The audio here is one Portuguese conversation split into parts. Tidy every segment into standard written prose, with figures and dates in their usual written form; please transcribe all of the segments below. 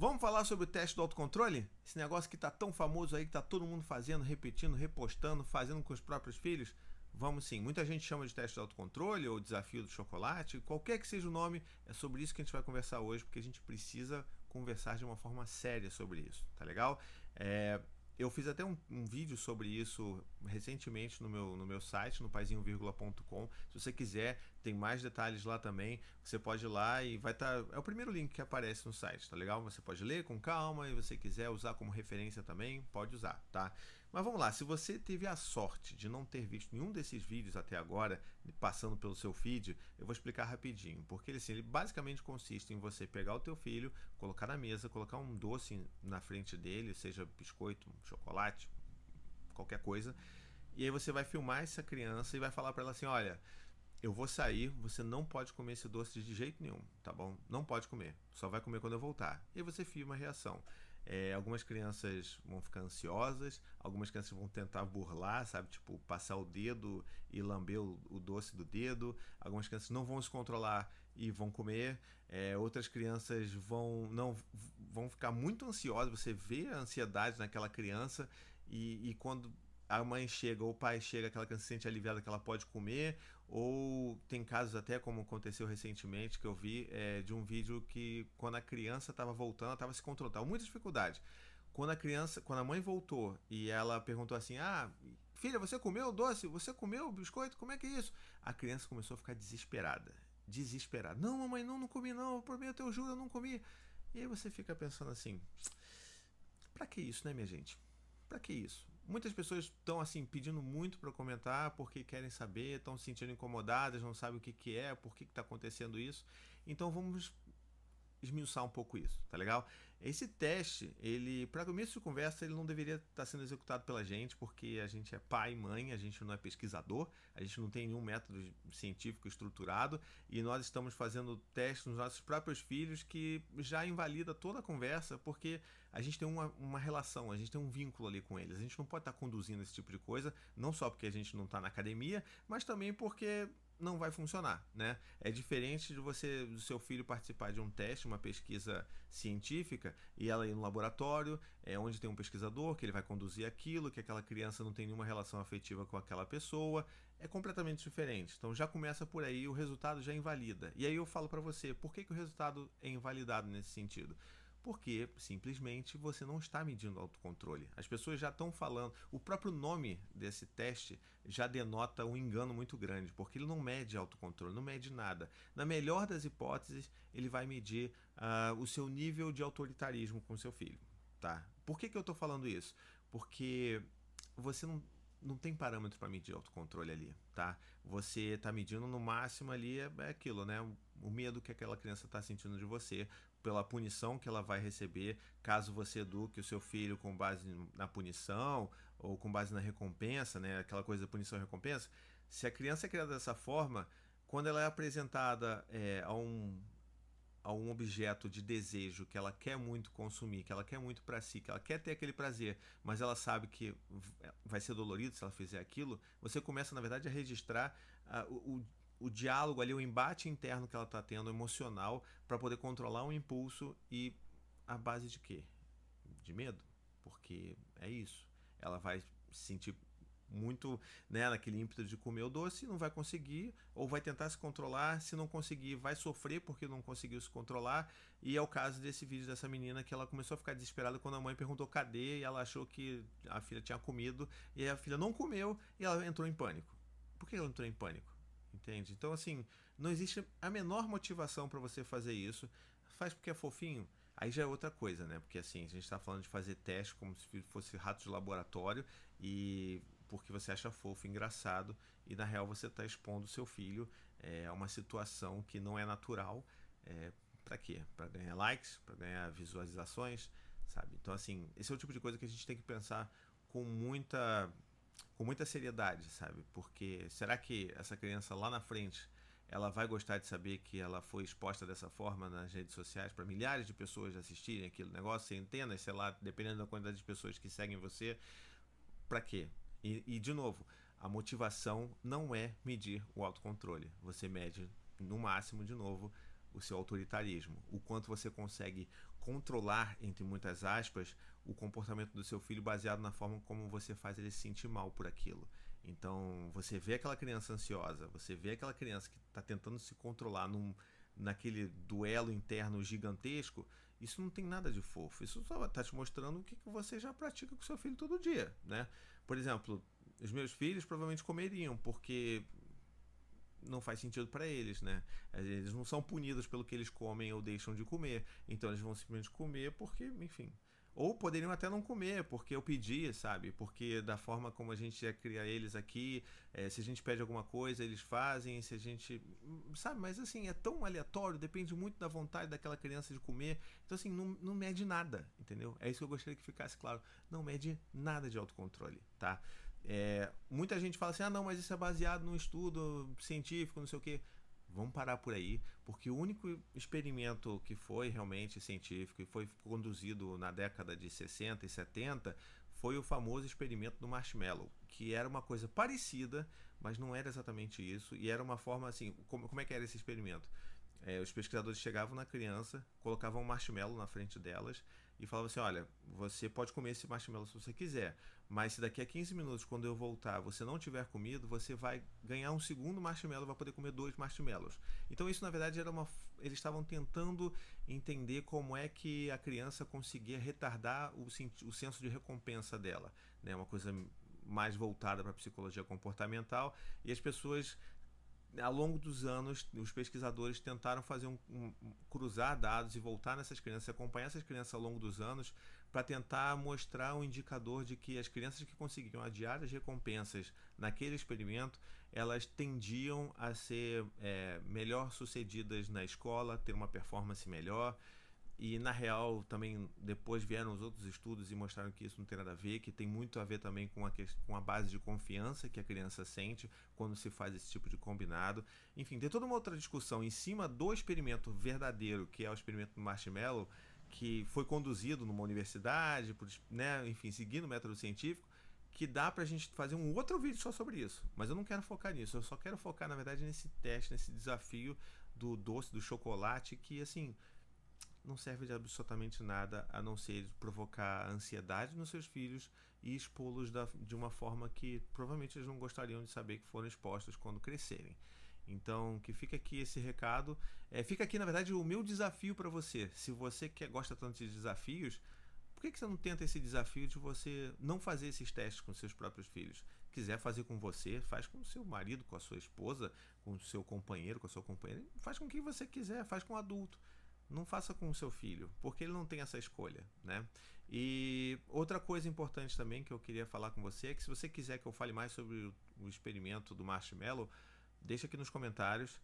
Vamos falar sobre o teste do autocontrole? Esse negócio que tá tão famoso aí, que tá todo mundo fazendo, repetindo, repostando, fazendo com os próprios filhos? Vamos sim. Muita gente chama de teste do autocontrole ou desafio do chocolate, qualquer que seja o nome, é sobre isso que a gente vai conversar hoje, porque a gente precisa conversar de uma forma séria sobre isso, tá legal? Eu fiz até um vídeo sobre isso recentemente no meu site, no paizinho.com. Se você quiser, tem mais detalhes lá também. Você pode ir lá e vai estar. É o primeiro link que aparece no site, tá legal? Você pode ler com calma e você quiser usar como referência também, pode usar, tá? Mas vamos lá, se você teve a sorte de não ter visto nenhum desses vídeos até agora, passando pelo seu feed, eu vou explicar rapidinho. Porque ele basicamente consiste em você pegar o teu filho, colocar na mesa, colocar um doce na frente dele, seja biscoito, chocolate, qualquer coisa, e aí você vai filmar essa criança e vai falar para ela assim: olha, eu vou sair, você não pode comer esse doce de jeito nenhum, tá bom? Não pode comer, só vai comer quando eu voltar. E aí você filma a reação. Algumas crianças vão ficar ansiosas, algumas crianças vão tentar burlar, sabe? Tipo, passar o dedo e lamber o doce do dedo. Algumas crianças não vão se controlar e vão comer. Outras crianças vão ficar muito ansiosas. Você vê a ansiedade naquela criança e quando a mãe chega ou o pai chega, aquela criança se sente aliviada que ela pode comer, ou tem casos até como aconteceu recentemente que eu vi de um vídeo que quando a criança estava voltando, ela estava se controlando, estava muita dificuldade. Quando a mãe voltou e ela perguntou assim: ah, filha, você comeu o doce? Você comeu o biscoito? Como é que é isso? A criança começou a ficar desesperada. Desesperada. Não, mamãe, não comi não, eu prometo, eu juro, eu não comi. E aí você fica pensando assim: pra que isso, né, minha gente? Pra que isso? Muitas pessoas estão assim pedindo muito para comentar porque querem saber, estão se sentindo incomodadas, não sabem o que é, por que está acontecendo isso. Então vamos esmiuçar um pouco isso, tá legal? Esse teste, ele, para começo de conversa, ele não deveria estar sendo executado pela gente, porque a gente é pai e mãe, a gente não é pesquisador, a gente não tem nenhum método científico estruturado e nós estamos fazendo testes nos nossos próprios filhos que já invalida toda a conversa, porque a gente tem uma relação, a gente tem um vínculo ali com eles. A gente não pode estar conduzindo esse tipo de coisa, não só porque a gente não está na academia, mas também porque não vai funcionar, né? É diferente de do seu filho participar de um teste, uma pesquisa científica, e ela ir no laboratório, onde tem um pesquisador que ele vai conduzir aquilo, que aquela criança não tem nenhuma relação afetiva com aquela pessoa, é completamente diferente. Então já começa por aí, o resultado já invalida. E aí eu falo para você, por que o resultado é invalidado nesse sentido? Porque simplesmente você não está medindo autocontrole. As pessoas já estão falando. O próprio nome desse teste já denota um engano muito grande, porque ele não mede autocontrole, não mede nada. Na melhor das hipóteses, ele vai medir o seu nível de autoritarismo com o seu filho. Tá? Por que eu estou falando isso? Porque você não tem parâmetro para medir autocontrole ali, tá? Você está medindo no máximo ali é aquilo, né? O medo que aquela criança está sentindo de você, pela punição que ela vai receber caso você eduque o seu filho com base na punição ou com base na recompensa, né? Aquela coisa da punição e recompensa. Se a criança é criada dessa forma, quando ela é apresentada a um objeto de desejo que ela quer muito consumir, que ela quer muito para si, que ela quer ter aquele prazer, mas ela sabe que vai ser dolorido se ela fizer aquilo, você começa, na verdade, a registrar o diálogo ali, o embate interno que ela está tendo, emocional, para poder controlar um impulso e a base de quê? De medo? Porque é isso. Ela vai se sentir muito, né, naquele ímpeto de comer o doce, não vai conseguir, ou vai tentar se controlar, se não conseguir, vai sofrer porque não conseguiu se controlar, e é o caso desse vídeo dessa menina que ela começou a ficar desesperada quando a mãe perguntou cadê, e ela achou que a filha tinha comido, e a filha não comeu, e ela entrou em pânico. Por que ela entrou em pânico? Entende? Então, assim, não existe a menor motivação para você fazer isso. Faz porque é fofinho. Aí já é outra coisa, né? Porque assim, a gente tá falando de fazer teste como se fosse rato de laboratório e porque você acha fofo, engraçado e na real você tá expondo o seu filho a uma situação que não é natural. Para quê? Para ganhar likes, para ganhar visualizações, sabe? Então assim, esse é o tipo de coisa que a gente tem que pensar com muita seriedade, sabe? Porque será que essa criança lá na frente ela vai gostar de saber que ela foi exposta dessa forma nas redes sociais para milhares de pessoas assistirem aquele negócio, centenas, sei lá, dependendo da quantidade de pessoas que seguem você, para quê? De novo, a motivação não é medir o autocontrole. Você mede, no máximo, de novo, o seu autoritarismo. O quanto você consegue controlar, entre muitas aspas, o comportamento do seu filho baseado na forma como você faz ele se sentir mal por aquilo. Então, você vê aquela criança ansiosa, você vê aquela criança que está tentando se controlar naquele duelo interno gigantesco, isso não tem nada de fofo. Isso só está te mostrando o que você já pratica com seu filho todo dia, né? Por exemplo, os meus filhos provavelmente comeriam, porque não faz sentido para eles, né? Eles não são punidos pelo que eles comem ou deixam de comer, então eles vão simplesmente comer porque, enfim. Ou poderiam até não comer, porque eu pedi, sabe? Porque da forma como a gente ia criar eles aqui, se a gente pede alguma coisa, eles fazem, se a gente. Sabe? Mas assim, é tão aleatório, depende muito da vontade daquela criança de comer. Então, assim, não mede nada, entendeu? É isso que eu gostaria que ficasse claro. Não mede nada de autocontrole, tá? Muita gente fala assim, não, mas isso é baseado num estudo científico, não sei o quê. Vamos parar por aí, porque o único experimento que foi realmente científico e foi conduzido na década de 60 e 70 foi o famoso experimento do marshmallow, que era uma coisa parecida, mas não era exatamente isso, e era uma forma assim, como é que era esse experimento? Os pesquisadores chegavam na criança, colocavam um marshmallow na frente delas e falavam assim, olha, você pode comer esse marshmallow se você quiser, mas se daqui a 15 minutos, quando eu voltar, você não tiver comido, você vai ganhar um segundo marshmallow, vai poder comer 2 marshmallows. Então isso, na verdade, eles estavam tentando entender como é que a criança conseguia retardar o senso de recompensa dela, né? Uma coisa mais voltada para a psicologia comportamental, e as pessoas ao longo dos anos, os pesquisadores tentaram fazer cruzar dados e voltar nessas crianças, acompanhar essas crianças ao longo dos anos para tentar mostrar um indicador de que as crianças que conseguiam adiar as recompensas naquele experimento, elas tendiam a ser melhor sucedidas na escola, ter uma performance melhor. E na real também depois vieram os outros estudos e mostraram que isso não tem nada a ver, que tem muito a ver também com a base de confiança que a criança sente quando se faz esse tipo de combinado. Enfim, tem toda uma outra discussão em cima do experimento verdadeiro, que é o experimento do marshmallow, que foi conduzido numa universidade, né, enfim, seguindo o método científico, que dá pra gente fazer um outro vídeo só sobre isso. Mas eu não quero focar nisso, eu só quero focar, na verdade, nesse teste, nesse desafio do doce, do chocolate, que assim não serve de absolutamente nada a não ser provocar ansiedade nos seus filhos e expô-los de uma forma que provavelmente eles não gostariam de saber que foram expostos quando crescerem. Então, que fica aqui esse recado. Fica aqui, na verdade, o meu desafio para você. Se você gosta tanto de desafios, por que você não tenta esse desafio de você não fazer esses testes com seus próprios filhos? Quiser fazer com você, faz com o seu marido, com a sua esposa, com o seu companheiro, com a sua companheira. Faz com quem você quiser, faz com um adulto. Não faça com o seu filho, porque ele não tem essa escolha, né? E outra coisa importante também que eu queria falar com você é que se você quiser que eu fale mais sobre o experimento do marshmallow, deixa aqui nos comentários.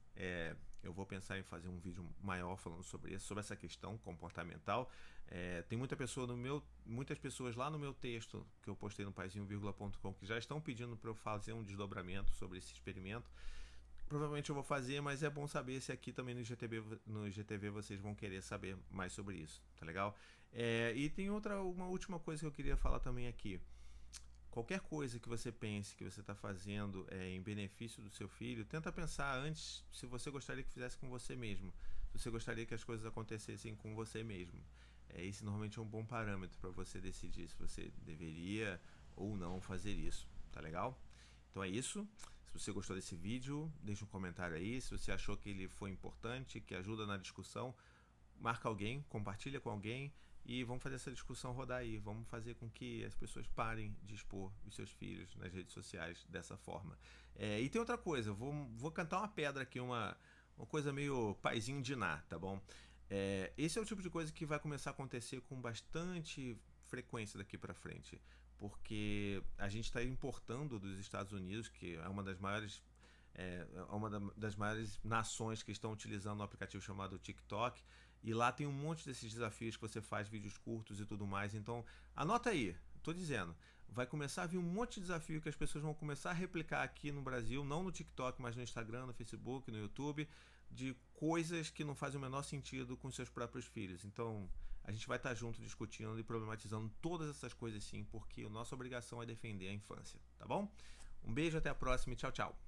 Eu vou pensar em fazer um vídeo maior falando sobre isso, sobre essa questão comportamental. Tem muitas pessoas lá no meu texto que eu postei no paizinho.com que já estão pedindo para eu fazer um desdobramento sobre esse experimento. Provavelmente eu vou fazer, mas é bom saber se aqui também no GTV vocês vão querer saber mais sobre isso, tá legal? E tem uma última coisa que eu queria falar também aqui. Qualquer coisa que você pense que você está fazendo em benefício do seu filho, tenta pensar antes se você gostaria que fizesse com você mesmo. Se você gostaria que as coisas acontecessem com você mesmo. Esse normalmente é um bom parâmetro para você decidir se você deveria ou não fazer isso, tá legal? Então é isso. Se você gostou desse vídeo, deixa um comentário aí. Se você achou que ele foi importante, que ajuda na discussão, marca alguém, compartilha com alguém e vamos fazer essa discussão rodar aí. Vamos fazer com que as pessoas parem de expor os seus filhos nas redes sociais dessa forma. E tem outra coisa, vou cantar uma pedra aqui, uma coisa meio paizinho de Ná, tá bom? Esse é o tipo de coisa que vai começar a acontecer com bastante frequência daqui para frente, porque a gente está importando dos Estados Unidos, que é uma das maiores nações que estão utilizando um aplicativo chamado TikTok, e lá tem um monte desses desafios que você faz vídeos curtos e tudo mais. Então anota aí, estou dizendo, vai começar a vir um monte de desafio que as pessoas vão começar a replicar aqui no Brasil, não no TikTok, mas no Instagram, no Facebook, no YouTube, de coisas que não fazem o menor sentido com seus próprios filhos. Então a gente vai estar junto discutindo e problematizando todas essas coisas sim, porque a nossa obrigação é defender a infância, tá bom? Um beijo, até a próxima e tchau, tchau.